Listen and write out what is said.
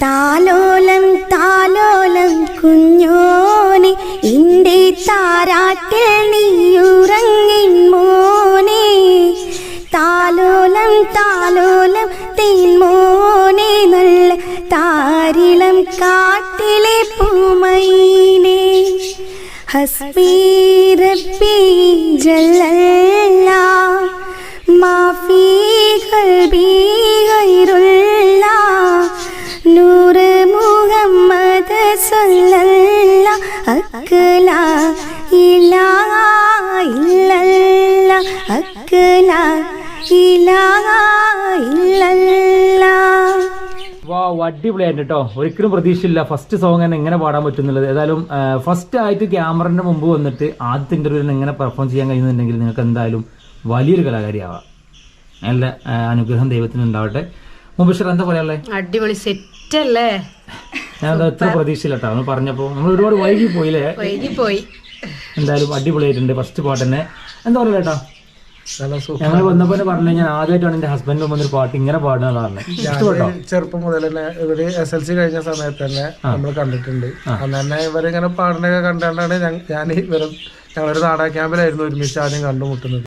താലോലം താലോലം കുഞ്ഞോനെ എൻ്റെ താരാട്ടിൽ നീയുറങ്ങിൻ മോനെ. താലോലം താലോലം തേൻമോനെ നല്ല താരിളം കാട്ടിലെ പൂമൈനെ. ഹസ്ബി റബ്ബി ജല്ലല്ലാ മാഫി ഖൽബി ഗൈറുല്ലാ നൂറ് മുഹമ്മദ് സല്ലല്ലാ അക്ലാ ഇലാഹ ഇല്ലല്ലാ അക്ലാ ഇലാഹ ഇല്ലല്ലാ. അടിപൊളിയായിട്ട് കേട്ടോ. ഒരിക്കലും പ്രതീക്ഷയില്ല ഫസ്റ്റ് സോങ് തന്നെ എങ്ങനെ പാടാൻ പറ്റുന്നുള്ളത്. ഏതായാലും ഫസ്റ്റ് ആയിട്ട് ക്യാമറന്റെ മുമ്പ് വന്നിട്ട് ആദ്യത്തെ ഇന്റർവ്യൂവിൽ എങ്ങനെ പെർഫോം ചെയ്യാൻ കഴിയുന്നുണ്ടെങ്കിൽ നിങ്ങൾക്ക് എന്തായാലും വലിയൊരു കലാകാരിയാവാം. നല്ല അനുഗ്രഹം ദൈവത്തിന് ഉണ്ടാവട്ടെ. മുബഷിർ എന്താ പറയാനുള്ളത്? അടിപൊളി സെറ്റ് അല്ലേ? ഞാൻ എത്ര പ്രതീക്ഷയില്ല കേട്ടോ നമ്മൾ പറഞ്ഞപ്പോ. നമ്മൾ ഒരുപാട് വൈകി പോയില്ലേ? എന്തായാലും അടിപൊളിയായിട്ടുണ്ട് ഫസ്റ്റ് പാട്ട് തന്നെ. എന്താ പറയുക കേട്ടോ, ഞങ്ങൾ വന്നപ്പോ പറഞ്ഞു ഞാൻ ആദ്യമായിട്ടാണ് എന്റെ ഹസ്ബൻഡ് വന്നൊരു പാട്ട് ഇങ്ങനെ പാടുന്ന പറഞ്ഞത്. ചെറുപ്പം മുതൽ തന്നെ ഇവര് SLC കഴിഞ്ഞ സമയത്ത് തന്നെ നമ്മൾ കണ്ടിട്ടുണ്ട്. അന്ന് തന്നെ ഇവരിങ്ങനെ പാടുന്നൊക്കെ കണ്ടാണ്ടാണ് ഞങ്ങളൊരു നാടക ക്യാമ്പിലായിരുന്നു ഒരുമിച്ച് ആദ്യം കണ്ടുമുട്ടുന്നത്.